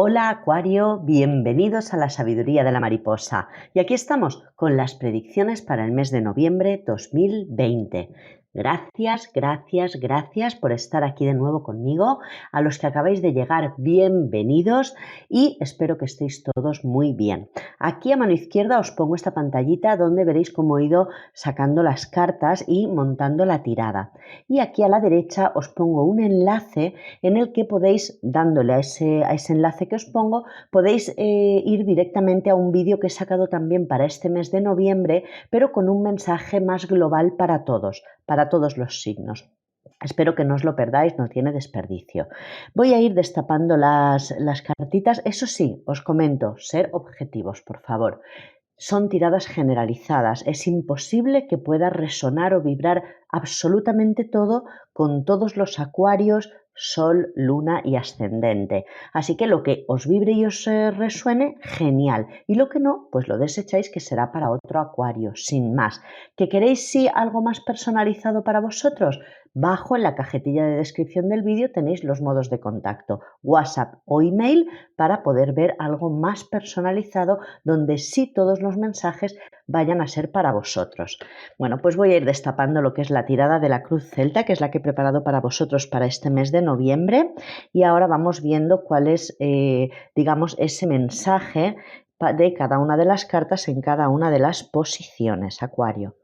Hola Acuario, bienvenidos a la sabiduría de la mariposa. Y aquí estamos con las predicciones para el mes de noviembre 2020. Gracias por estar aquí de nuevo conmigo. A los que acabáis de llegar, bienvenidos y espero que estéis todos muy bien. Aquí a mano izquierda os pongo esta pantallita donde veréis cómo he ido sacando las cartas y montando la tirada. Y aquí a la derecha os pongo un enlace en el que podéis, dándole a ese enlace que os pongo, podéis ir directamente a un vídeo que he sacado también para este mes de noviembre, pero con un mensaje más global para todos los signos. Espero que no os lo perdáis, no tiene desperdicio. Voy a ir destapando las cartitas. Eso sí, os comento, ser objetivos, por favor. Son tiradas generalizadas. Es imposible que pueda resonar o vibrar absolutamente todo con todos los acuarios, Sol, Luna y Ascendente. Así que lo que os vibre y os resuene, genial. Y lo que no, pues lo desecháis, que será para otro acuario, sin más. ¿Que queréis sí algo más personalizado para vosotros? Bajo en la cajetilla de descripción del vídeo tenéis los modos de contacto, WhatsApp o email, para poder ver algo más personalizado donde sí todos los mensajes vayan a ser para vosotros. Bueno, pues voy a ir destapando lo que es la tirada de la Cruz Celta, que es la que he preparado para vosotros para este mes de noviembre, y ahora vamos viendo cuál es, digamos, ese mensaje de cada una de las cartas en cada una de las posiciones, Acuario.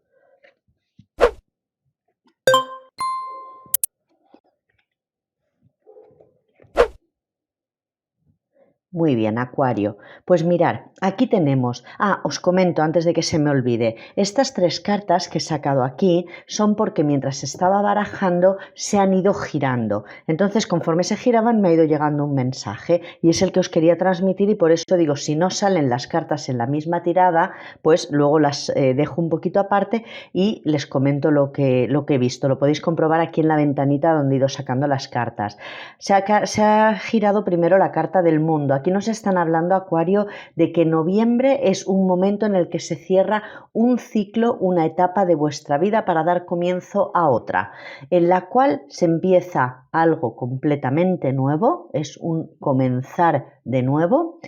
Muy bien, Acuario. Pues mirar, aquí tenemos, os comento antes de que se me olvide, estas tres cartas que he sacado aquí son porque mientras estaba barajando se han ido girando. Entonces, conforme se giraban me ha ido llegando un mensaje y es el que os quería transmitir, y por eso digo, si no salen las cartas en la misma tirada, pues luego las dejo un poquito aparte y les comento lo que he visto. Lo podéis comprobar aquí en la ventanita donde he ido sacando las cartas. Se ha girado primero la carta del mundo. Aquí nos están hablando, Acuario, de que noviembre es un momento en el que se cierra un ciclo, una etapa de vuestra vida para dar comienzo a otra, en la cual se empieza algo completamente nuevo, es un comenzar de nuevo,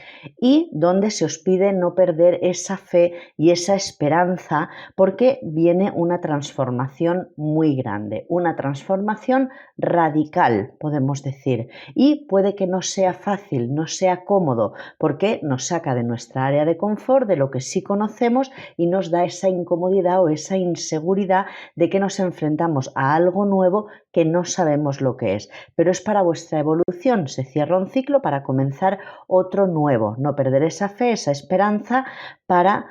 y donde se os pide no perder esa fe y esa esperanza, porque viene una transformación muy grande, una transformación radical, podemos decir, y puede que no sea fácil, no sea cómodo, porque nos saca de nuestra área de confort, de lo que sí conocemos, y nos da esa incomodidad o esa inseguridad de que nos enfrentamos a algo nuevo que no sabemos lo que es. Pero es para vuestra evolución, se cierra un ciclo para comenzar otro nuevo, no perder esa fe, esa esperanza, para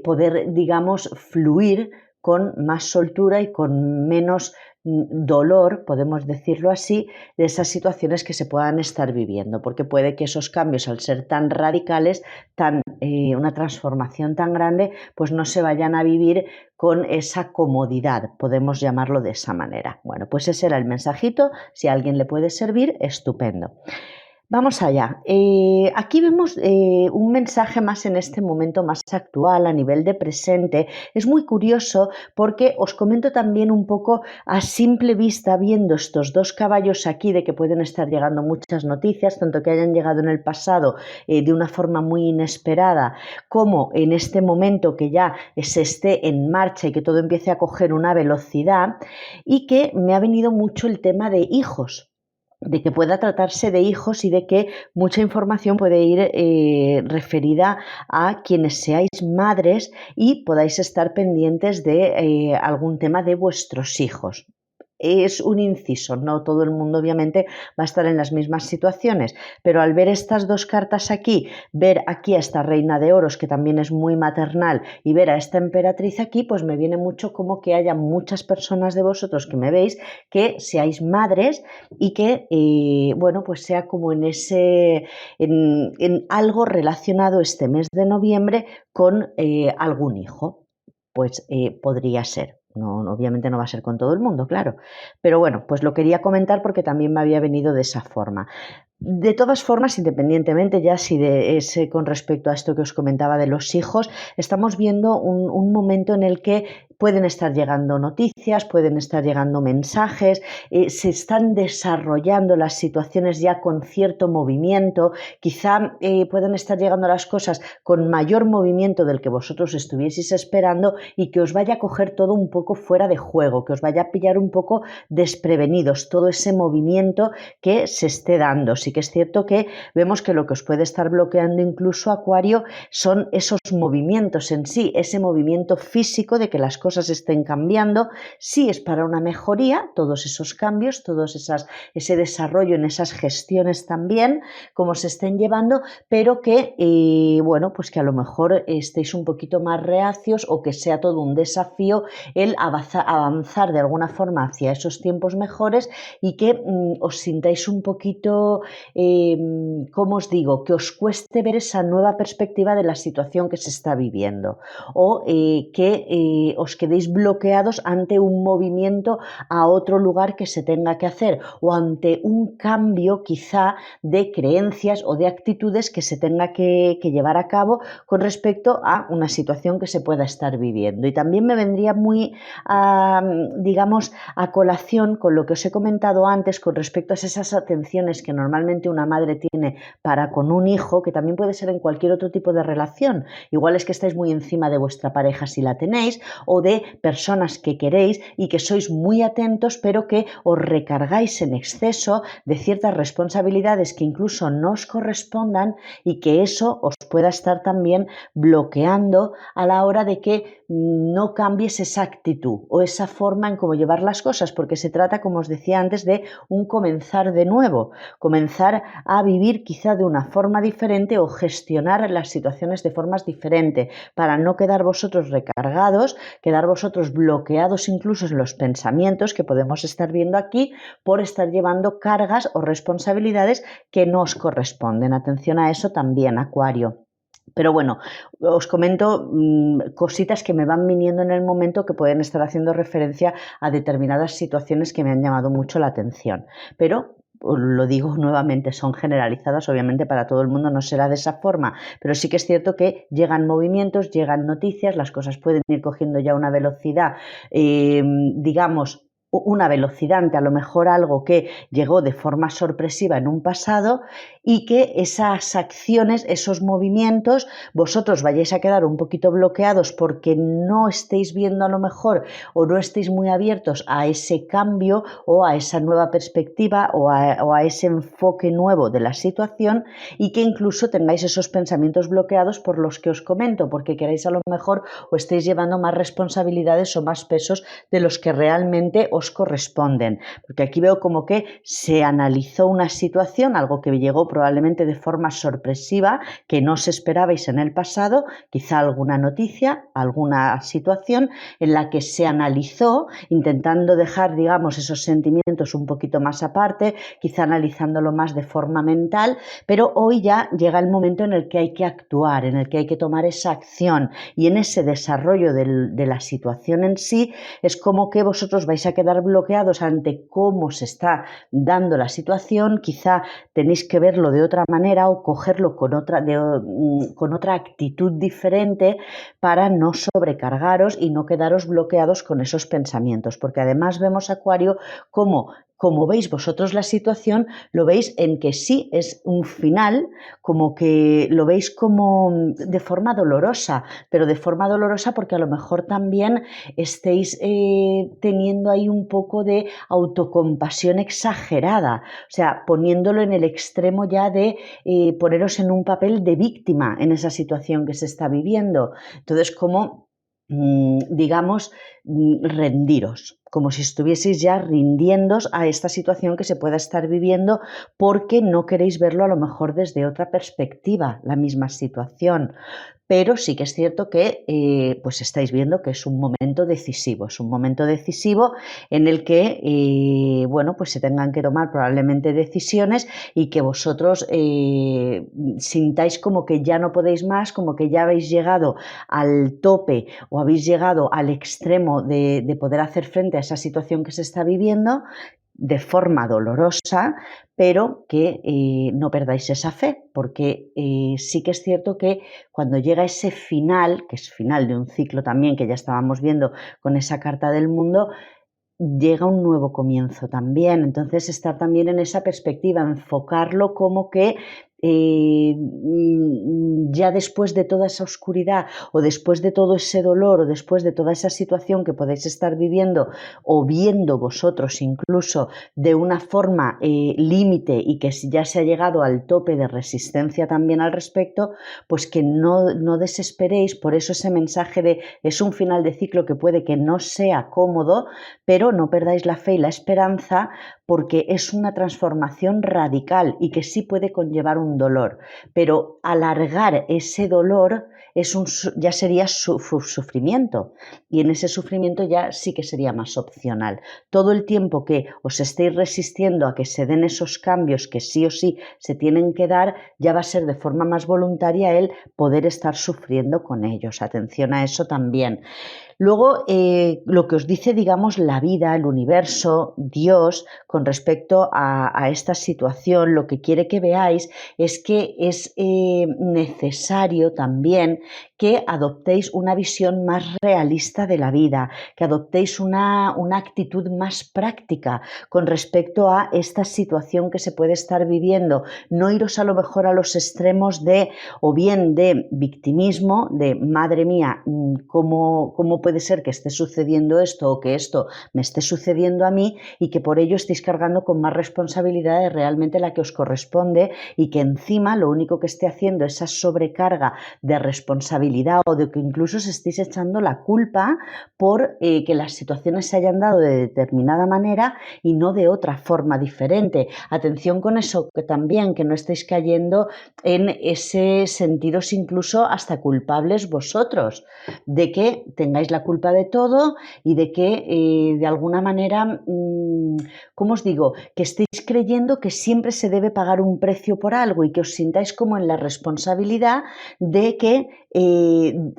poder, digamos, fluir con más soltura y con menos dolor, podemos decirlo así, de esas situaciones que se puedan estar viviendo, porque puede que esos cambios, al ser tan radicales, una transformación tan grande, pues no se vayan a vivir con esa comodidad, podemos llamarlo de esa manera. Bueno, pues ese era el mensajito. Si a alguien le puede servir, estupendo. Vamos allá. Aquí vemos un mensaje más en este momento, más actual, a nivel de presente. Es muy curioso porque os comento también un poco a simple vista, viendo estos dos caballos aquí, de que pueden estar llegando muchas noticias, tanto que hayan llegado en el pasado de una forma muy inesperada, como en este momento que ya se esté en marcha y que todo empiece a coger una velocidad, y que me ha venido mucho el tema de hijos, de que pueda tratarse de hijos y de que mucha información puede ir referida a quienes seáis madres y podáis estar pendientes de algún tema de vuestros hijos. Es un inciso, no todo el mundo obviamente va a estar en las mismas situaciones, pero al ver estas dos cartas aquí, ver aquí a esta reina de oros, que también es muy maternal, y ver a esta emperatriz aquí, pues me viene mucho como que haya muchas personas de vosotros que me veis que seáis madres y que, bueno, pues sea como en algo relacionado este mes de noviembre con algún hijo. Pues podría ser. No, obviamente no va a ser con todo el mundo, claro. Pero bueno, pues lo quería comentar porque también me había venido de esa forma. De todas formas, independientemente ya si de ese, con respecto a esto que os comentaba de los hijos, estamos viendo un momento en el que pueden estar llegando noticias, pueden estar llegando mensajes, se están desarrollando las situaciones ya con cierto movimiento, quizá pueden estar llegando las cosas con mayor movimiento del que vosotros estuvieseis esperando y que os vaya a coger todo un poco fuera de juego, que os vaya a pillar un poco desprevenidos, todo ese movimiento que se esté dando. Sí que es cierto que vemos que lo que os puede estar bloqueando incluso, Acuario, son esos movimientos en sí, ese movimiento físico de que las cosas estén cambiando. Sí es para una mejoría, todos esos cambios, ese desarrollo en esas gestiones también, como se estén llevando, pero que, bueno, pues que a lo mejor estéis un poquito más reacios o que sea todo un desafío el avanzar de alguna forma hacia esos tiempos mejores y que os sintáis un poquito, ¿cómo os digo?, que os cueste ver esa nueva perspectiva de la situación que se está viviendo o que os quedéis bloqueados ante un movimiento a otro lugar que se tenga que hacer o ante un cambio quizá de creencias o de actitudes que se tenga que llevar a cabo con respecto a una situación que se pueda estar viviendo. Y también me vendría muy, digamos, a colación con lo que os he comentado antes con respecto a esas atenciones que normalmente una madre tiene para con un hijo, que también puede ser en cualquier otro tipo de relación. Igual es que estáis muy encima de vuestra pareja si la tenéis, o de personas que queréis y que sois muy atentos, pero que os recargáis en exceso de ciertas responsabilidades que incluso no os correspondan y que eso os pueda estar también bloqueando a la hora de que no cambies esa actitud o esa forma en cómo llevar las cosas, porque se trata, como os decía antes, de un comenzar de nuevo, comenzar a vivir quizá de una forma diferente o gestionar las situaciones de formas diferentes para no quedar vosotros recargados, quedar vosotros bloqueados incluso en los pensamientos que podemos estar viendo aquí por estar llevando cargas o responsabilidades que no os corresponden. Atención a eso también, Acuario. Pero bueno, os comento cositas que me van viniendo en el momento que pueden estar haciendo referencia a determinadas situaciones que me han llamado mucho la atención. Pero lo digo nuevamente, son generalizadas, obviamente para todo el mundo no será de esa forma, pero sí que es cierto que llegan movimientos, llegan noticias, las cosas pueden ir cogiendo ya una velocidad, digamos, una velocidad ante a lo mejor algo que llegó de forma sorpresiva en un pasado y que esas acciones, esos movimientos, vosotros vayáis a quedar un poquito bloqueados porque no estéis viendo a lo mejor o no estéis muy abiertos a ese cambio o a esa nueva perspectiva o a ese enfoque nuevo de la situación y que incluso tengáis esos pensamientos bloqueados por los que os comento, porque queréis a lo mejor o estéis llevando más responsabilidades o más pesos de los que realmente os corresponden, porque aquí veo como que se analizó una situación, algo que llegó probablemente de forma sorpresiva, que no os esperabais en el pasado, quizá alguna noticia, alguna situación en la que se analizó, intentando dejar, digamos, esos sentimientos un poquito más aparte, quizá analizándolo más de forma mental, pero hoy ya llega el momento en el que hay que actuar, en el que hay que tomar esa acción y en ese desarrollo de la situación en sí es como que vosotros vais a quedar bloqueados ante cómo se está dando la situación, quizá tenéis que verlo de otra manera o cogerlo con otra actitud diferente para no sobrecargaros y no quedaros bloqueados con esos pensamientos, porque además vemos, Acuario, como veis vosotros la situación, lo veis en que sí es un final, como que lo veis como de forma dolorosa, pero de forma dolorosa porque a lo mejor también estéis teniendo ahí un poco de autocompasión exagerada, o sea, poniéndolo en el extremo ya de poneros en un papel de víctima en esa situación que se está viviendo. Entonces, como digamos, rendiros, como si estuvieseis ya rindiéndoos a esta situación que se pueda estar viviendo porque no queréis verlo a lo mejor desde otra perspectiva, la misma situación. Pero sí que es cierto que pues estáis viendo que es un momento decisivo en el que bueno, pues se tengan que tomar probablemente decisiones y que vosotros sintáis como que ya no podéis más, como que ya habéis llegado al tope o habéis llegado al extremo de poder hacer frente a esa situación que se está viviendo, de forma dolorosa, pero que no perdáis esa fe, porque sí que es cierto que cuando llega ese final, que es final de un ciclo también, que ya estábamos viendo con esa carta del mundo, llega un nuevo comienzo también. Entonces, estar también en esa perspectiva, enfocarlo como que ya después de toda esa oscuridad o después de todo ese dolor o después de toda esa situación que podéis estar viviendo o viendo vosotros incluso de una forma límite y que ya se ha llegado al tope de resistencia también al respecto, pues que no desesperéis. Por eso ese mensaje de es un final de ciclo que puede que no sea cómodo, pero no perdáis la fe y la esperanza, porque es una transformación radical y que sí puede conllevar un dolor, pero alargar ese dolor ya sería sufrimiento, y en ese sufrimiento ya sí que sería más opcional. Todo el tiempo que os estéis resistiendo a que se den esos cambios que sí o sí se tienen que dar, ya va a ser de forma más voluntaria el poder estar sufriendo con ellos. Atención a eso también. Luego, lo que os dice, digamos, la vida, el universo, Dios, con respecto a esta situación, lo que quiere que veáis es que es necesario también que adoptéis una visión más realista de la vida, que adoptéis una actitud más práctica con respecto a esta situación que se puede estar viviendo. No iros a lo mejor a los extremos de, o bien de victimismo, de madre mía, ¿cómo puede ser que esté sucediendo esto o que esto me esté sucediendo a mí, y que por ello estéis cargando con más responsabilidad de realmente la que os corresponde, y que encima lo único que esté haciendo esa sobrecarga de responsabilidad, o de que incluso os estéis echando la culpa por que las situaciones se hayan dado de determinada manera y no de otra forma diferente? Atención con eso, que también que no estéis cayendo en ese sentiros incluso hasta culpables vosotros, de que tengáis la culpa de todo y de que de alguna manera, ¿cómo os digo? Que estéis creyendo que siempre se debe pagar un precio por algo y que os sintáis como en la responsabilidad de que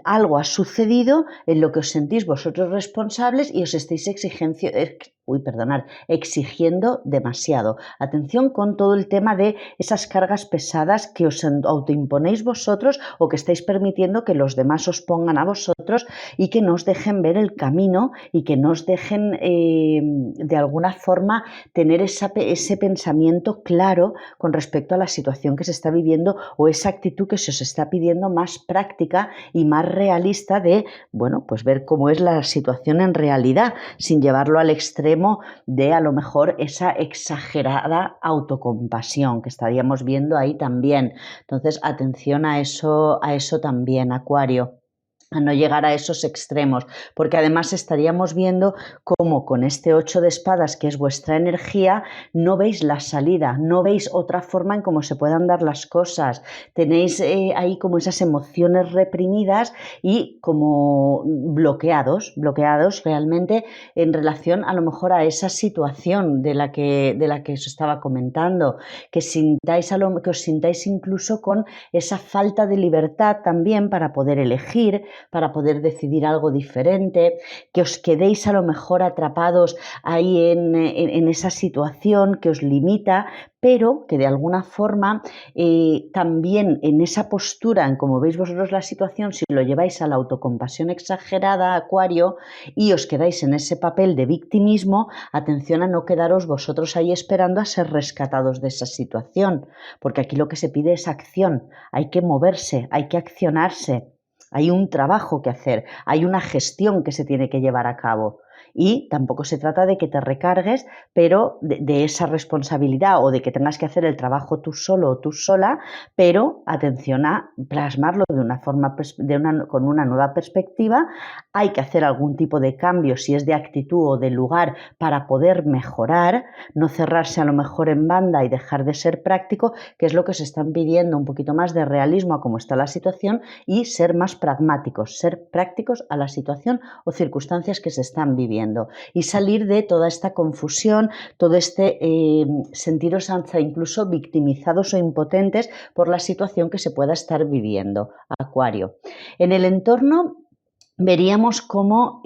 algo ha sucedido en lo que os sentís vosotros responsables y os estáis exigiendo demasiado. Atención con todo el tema de esas cargas pesadas que os autoimponéis vosotros o que estáis permitiendo que los demás os pongan a vosotros, y que no os dejen ver el camino y que no os dejen de alguna forma tener ese pensamiento claro con respecto a la situación que se está viviendo, o esa actitud que se os está pidiendo más práctica y más realista de, bueno, pues ver cómo es la situación en realidad, sin llevarlo al extremo de a lo mejor esa exagerada autocompasión que estaríamos viendo ahí también. Entonces, atención a eso también, Acuario, a no llegar a esos extremos, porque además estaríamos viendo cómo con este 8 de espadas, que es vuestra energía, no veis la salida, no veis otra forma en cómo se puedan dar las cosas. Tenéis ahí como esas emociones reprimidas y como bloqueados realmente en relación a lo mejor a esa situación de la que os estaba comentando, que os sintáis incluso con esa falta de libertad también para poder elegir, para poder decidir algo diferente, que os quedéis a lo mejor atrapados ahí en esa situación que os limita, pero que de alguna forma también en esa postura, en cómo veis vosotros la situación, si lo lleváis a la autocompasión exagerada, Acuario, y os quedáis en ese papel de victimismo, atención a no quedaros vosotros ahí esperando a ser rescatados de esa situación, porque aquí lo que se pide es acción, hay que moverse, hay que accionarse. Hay un trabajo que hacer, hay una gestión que se tiene que llevar a cabo. Y tampoco se trata de que te recargues, pero de esa responsabilidad, o de que tengas que hacer el trabajo tú solo o tú sola, pero atención a plasmarlo de una forma, con una nueva perspectiva. Hay que hacer algún tipo de cambio, si es de actitud o de lugar, para poder mejorar, no cerrarse a lo mejor en banda y dejar de ser práctico, que es lo que se están pidiendo, un poquito más de realismo a cómo está la situación y ser más pragmáticos, ser prácticos a la situación o circunstancias que se están viviendo, y salir de toda esta confusión, todo este sentiros hasta incluso victimizados o impotentes por la situación que se pueda estar viviendo, Acuario. En el entorno veríamos cómo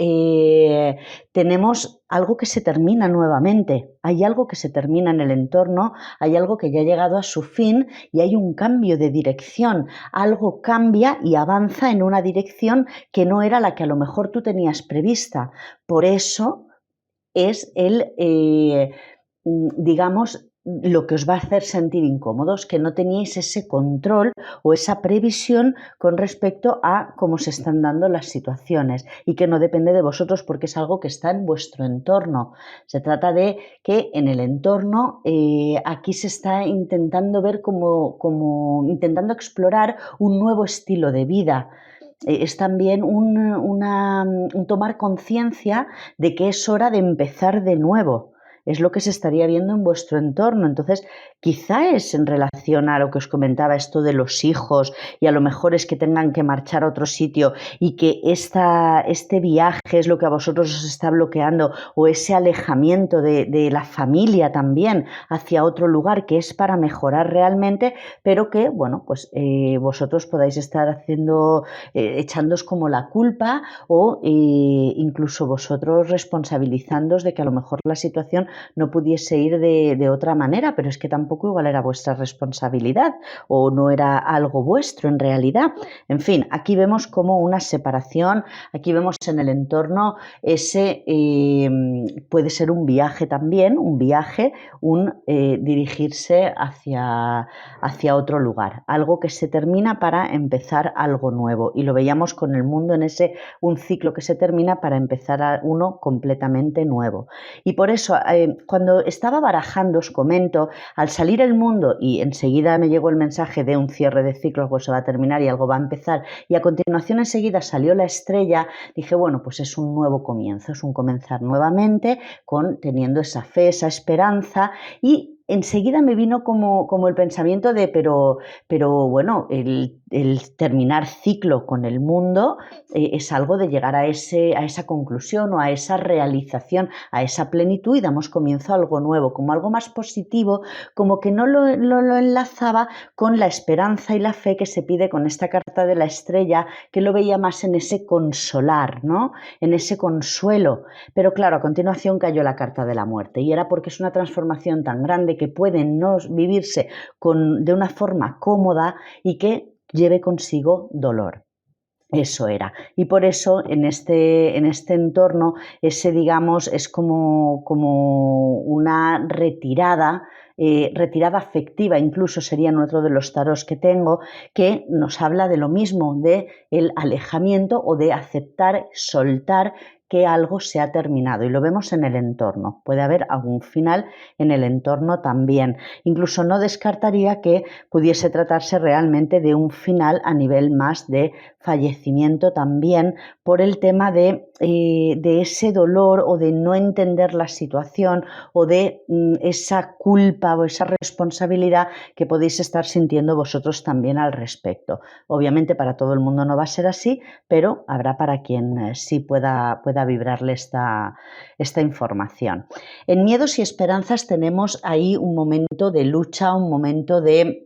tenemos algo que se termina nuevamente, hay algo que se termina en el entorno, hay algo que ya ha llegado a su fin y hay un cambio de dirección, algo cambia y avanza en una dirección que no era la que a lo mejor tú tenías prevista. Por eso es digamos, lo que os va a hacer sentir incómodos, que no teníais ese control o esa previsión con respecto a cómo se están dando las situaciones y que no depende de vosotros porque es algo que está en vuestro entorno. Se trata de que en el entorno aquí se está intentando ver intentando explorar un nuevo estilo de vida. Es también un tomar conciencia de que es hora de empezar de nuevo. Es lo que se estaría viendo en vuestro entorno. Entonces, quizá es en relación a lo que os comentaba, esto de los hijos, y a lo mejor es que tengan que marchar a otro sitio y que este viaje es lo que a vosotros os está bloqueando, o ese alejamiento de la familia también hacia otro lugar, que es para mejorar realmente, pero que, bueno, pues vosotros podáis estar haciendo, echándoos como la culpa o incluso vosotros responsabilizándoos de que a lo mejor la situación no pudiese ir de otra manera, pero es que tampoco igual era vuestra responsabilidad o no era algo vuestro en realidad. En fin, aquí vemos como una separación, aquí vemos en el entorno ese, puede ser un viaje también, un viaje, dirigirse hacia otro lugar, algo que se termina para empezar algo nuevo, y lo veíamos con el mundo en ese, un ciclo que se termina para empezar uno completamente nuevo. Y por eso, cuando estaba barajando, os comento, al salir el mundo y enseguida me llegó el mensaje de un cierre de ciclo, pues se va a terminar y algo va a empezar, y a continuación enseguida salió la estrella, dije, bueno, pues es un nuevo comienzo, es un comenzar nuevamente, teniendo esa fe, esa esperanza, y enseguida me vino como el pensamiento de, pero bueno, el terminar ciclo con el mundo es algo de llegar a esa conclusión o a esa realización, a esa plenitud, y damos comienzo a algo nuevo, como algo más positivo, como que no lo enlazaba con la esperanza y la fe que se pide con esta carta de la estrella, que lo veía más en ese consolar, ¿no? En ese consuelo. Pero claro, a continuación cayó la carta de la muerte, y era porque es una transformación tan grande que puede no vivirse de una forma cómoda y que lleve consigo dolor. Eso era. Y por eso en este entorno, digamos, es como una retirada afectiva, incluso sería en otro de los tarots que tengo, que nos habla de lo mismo, de el alejamiento o de aceptar, soltar que algo se ha terminado, y lo vemos en el entorno. Puede haber algún final en el entorno también. Incluso no descartaría que pudiese tratarse realmente de un final a nivel más de fallecimiento también, por el tema de ese dolor o de no entender la situación o de esa culpa o esa responsabilidad que podéis estar sintiendo vosotros también al respecto. Obviamente para todo el mundo no va a ser así, pero habrá para quien sí pueda vibrarle esta información. En miedos y esperanzas tenemos ahí un momento de lucha, un momento de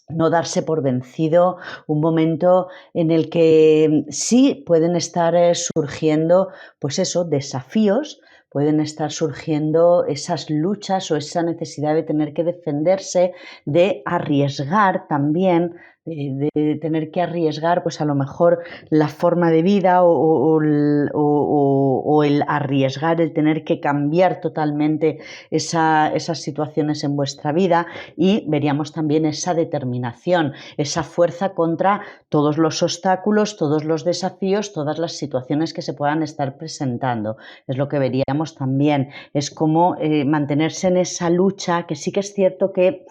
no darse por vencido, un momento en el que sí pueden estar surgiendo, pues eso, desafíos, pueden estar surgiendo esas luchas o esa necesidad de tener que defenderse, de arriesgar también, de tener que arriesgar, pues a lo mejor la forma de vida o el arriesgar, el tener que cambiar totalmente esas situaciones en vuestra vida, y veríamos también esa determinación, esa fuerza contra todos los obstáculos, todos los desafíos, todas las situaciones que se puedan estar presentando. Es lo que veríamos también, es como mantenerse en esa lucha, que sí que es cierto que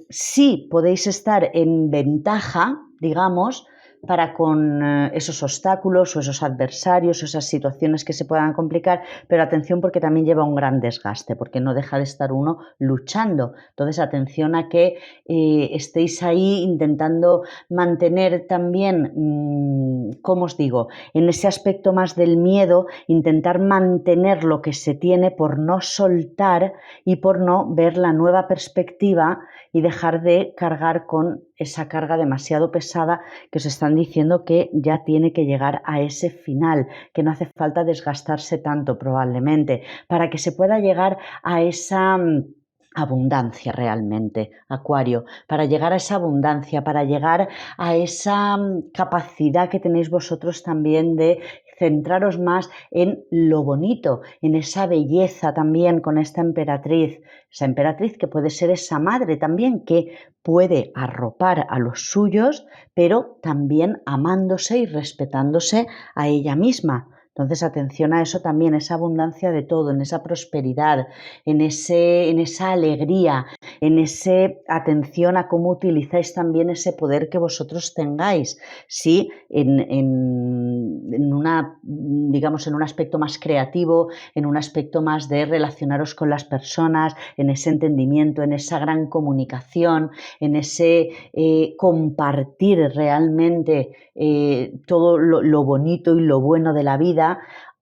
sí podéis estar en ventaja, digamos, para con esos obstáculos o esos adversarios o esas situaciones que se puedan complicar, pero atención, porque también lleva un gran desgaste, porque no deja de estar uno luchando. Entonces, atención a que estéis ahí intentando mantener también, ¿cómo os digo?, en ese aspecto más del miedo, intentar mantener lo que se tiene por no soltar y por no ver la nueva perspectiva y dejar de cargar con esa carga demasiado pesada que os están diciendo que ya tiene que llegar a ese final, que no hace falta desgastarse tanto probablemente, para que se pueda llegar a esa abundancia realmente, Acuario, para llegar a esa abundancia, para llegar a esa capacidad que tenéis vosotros también de centraros más en lo bonito, en esa belleza también con esta emperatriz que puede ser esa madre también que puede arropar a los suyos, pero también amándose y respetándose a ella misma. Entonces, atención a eso también, esa abundancia de todo, en esa prosperidad, en esa alegría, en esa atención a cómo utilizáis también ese poder que vosotros tengáis. Sí, en un aspecto más creativo, en un aspecto más de relacionaros con las personas, en ese entendimiento, en esa gran comunicación, en ese compartir realmente todo lo bonito y lo bueno de la vida,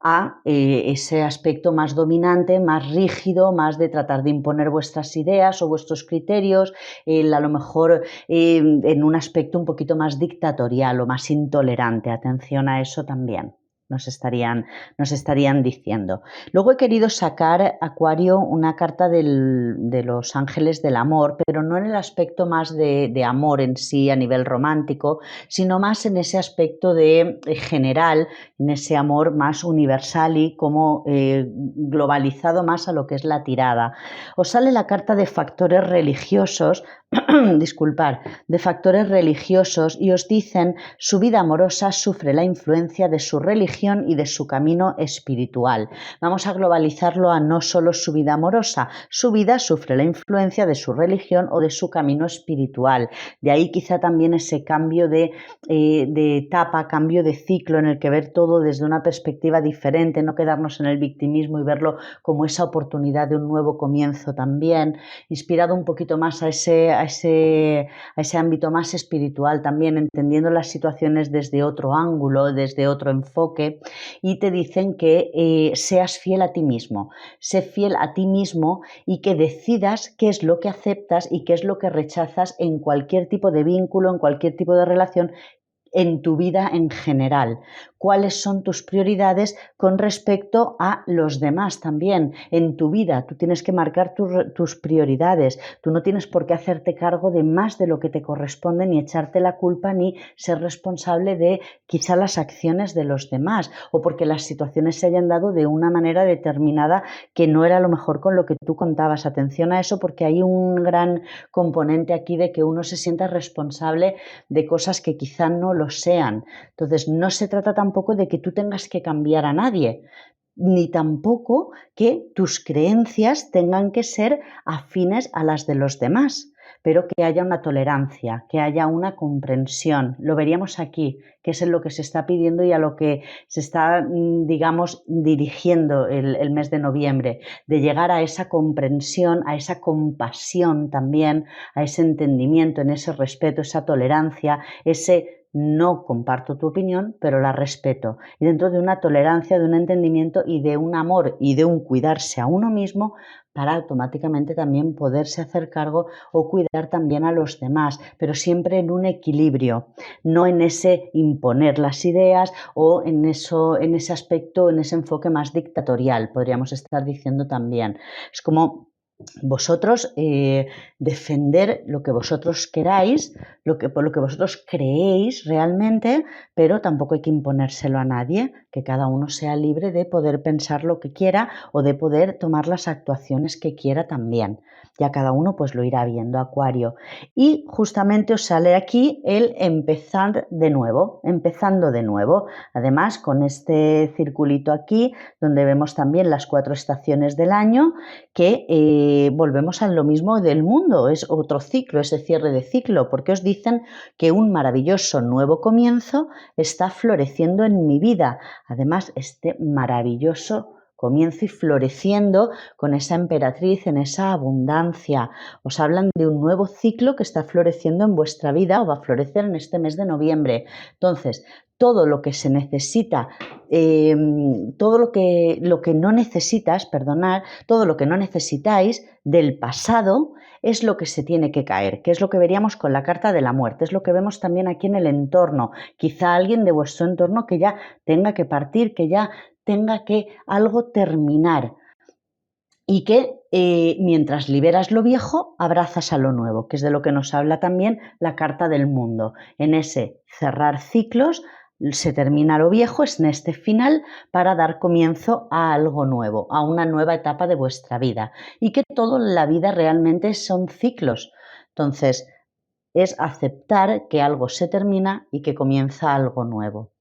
a ese aspecto más dominante, más rígido, más de tratar de imponer vuestras ideas o vuestros criterios, a lo mejor en un aspecto un poquito más dictatorial o más intolerante. Atención a eso también. Nos estarían diciendo. Luego he querido sacar, Acuario, una carta de los ángeles del amor, pero no en el aspecto más de amor en sí a nivel romántico, sino más en ese aspecto de general, en ese amor más universal y como globalizado más a lo que es la tirada. Os sale la carta de factores religiosos, disculpar, de factores religiosos y os dicen su vida amorosa sufre la influencia de su religión y de su camino espiritual. Vamos a globalizarlo a no solo su vida amorosa, su vida sufre la influencia de su religión o de su camino espiritual. De ahí quizá también ese cambio de etapa, cambio de ciclo en el que ver todo desde una perspectiva diferente, no quedarnos en el victimismo y verlo como esa oportunidad de un nuevo comienzo también, inspirado un poquito más a ese ámbito más espiritual también, entendiendo las situaciones desde otro ángulo, desde otro enfoque, y te dicen que seas fiel a ti mismo, sé fiel a ti mismo y que decidas qué es lo que aceptas y qué es lo que rechazas en cualquier tipo de vínculo, en cualquier tipo de relación, en tu vida en general. ¿Cuáles son tus prioridades con respecto a los demás también? En tu vida tú tienes que marcar tus prioridades. Tú no tienes por qué hacerte cargo de más de lo que te corresponde, ni echarte la culpa, ni ser responsable de quizá las acciones de los demás, o porque las situaciones se hayan dado de una manera determinada que no era lo mejor con lo que tú contabas. Atención a eso, porque hay un gran componente aquí de que uno se sienta responsable de cosas que quizá no lo sean. Entonces, no se trata tampoco de que tú tengas que cambiar a nadie, ni tampoco que tus creencias tengan que ser afines a las de los demás, pero que haya una tolerancia, que haya una comprensión. Lo veríamos aquí, que es en lo que se está pidiendo y a lo que se está, digamos, dirigiendo el mes de noviembre, de llegar a esa comprensión, a esa compasión también, a ese entendimiento, en ese respeto, esa tolerancia, ese no comparto tu opinión, pero la respeto. Y dentro de una tolerancia, de un entendimiento y de un amor y de un cuidarse a uno mismo para automáticamente también poderse hacer cargo o cuidar también a los demás, pero siempre en un equilibrio, no en ese imponer las ideas o en ese aspecto, en ese enfoque más dictatorial, podríamos estar diciendo también. Es como vosotros defender lo que vosotros queráis, por lo que vosotros creéis realmente, pero tampoco hay que imponérselo a nadie, que cada uno sea libre de poder pensar lo que quiera o de poder tomar las actuaciones que quiera también. Ya cada uno pues lo irá viendo, Acuario. Y justamente os sale aquí el empezar de nuevo, empezando de nuevo. Además, con este circulito aquí, donde vemos también las 4 estaciones del año, que volvemos a lo mismo del mundo, es otro ciclo, ese cierre de ciclo, porque os dicen que un maravilloso nuevo comienzo está floreciendo en mi vida. Además, este maravilloso comienzo y floreciendo con esa emperatriz en esa abundancia. Os hablan de un nuevo ciclo que está floreciendo en vuestra vida o va a florecer en este mes de noviembre. Entonces, todo lo que se necesita, todo lo que no necesitas, perdonad, todo lo que no necesitáis del pasado es lo que se tiene que caer, que es lo que veríamos con la carta de la muerte, es lo que vemos también aquí en el entorno. Quizá alguien de vuestro entorno que ya tenga que partir, que ya tenga que algo terminar y que mientras liberas lo viejo, abrazas a lo nuevo, que es de lo que nos habla también la carta del mundo. En ese cerrar ciclos se termina lo viejo, es en este final para dar comienzo a algo nuevo, a una nueva etapa de vuestra vida y que todo en la vida realmente son ciclos. Entonces, es aceptar que algo se termina y que comienza algo nuevo.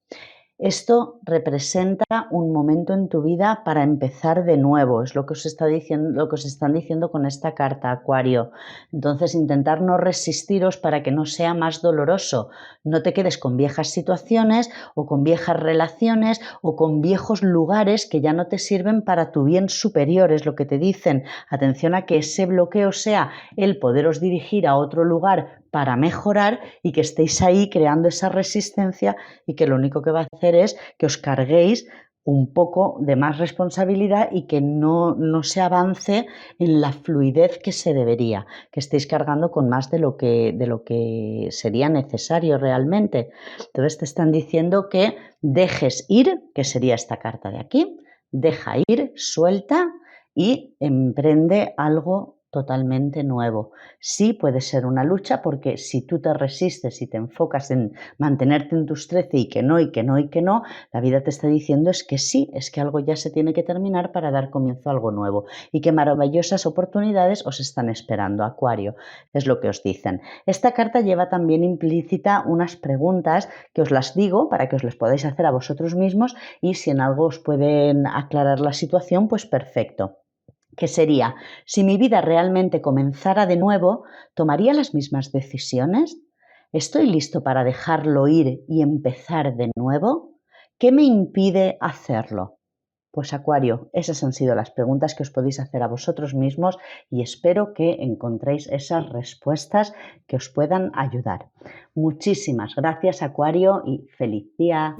Esto representa un momento en tu vida para empezar de nuevo, es lo que os está diciendo, lo que os están diciendo con esta carta, Acuario. Entonces, intentar no resistiros para que no sea más doloroso. No te quedes con viejas situaciones o con viejas relaciones o con viejos lugares que ya no te sirven para tu bien superior, es lo que te dicen. Atención a que ese bloqueo sea el poderos dirigir a otro lugar para mejorar y que estéis ahí creando esa resistencia y que lo único que va a hacer es que os carguéis un poco de más responsabilidad y que no se avance en la fluidez que se debería, que estéis cargando con más de lo que sería necesario realmente. Entonces te están diciendo que dejes ir, que sería esta carta de aquí, deja ir, suelta y emprende algo totalmente nuevo. Sí puede ser una lucha porque si tú te resistes y te enfocas en mantenerte en tus 13 y que no, y que no, y que no, la vida te está diciendo es que sí, es que algo ya se tiene que terminar para dar comienzo a algo nuevo y que maravillosas oportunidades os están esperando, Acuario, es lo que os dicen. Esta carta lleva también implícita unas preguntas que os las digo para que os las podáis hacer a vosotros mismos y si en algo os pueden aclarar la situación, pues perfecto. Que sería, si mi vida realmente comenzara de nuevo, ¿tomaría las mismas decisiones? ¿Estoy listo para dejarlo ir y empezar de nuevo? ¿Qué me impide hacerlo? Pues Acuario, esas han sido las preguntas que os podéis hacer a vosotros mismos y espero que encontréis esas respuestas que os puedan ayudar. Muchísimas gracias, Acuario, y feliz día.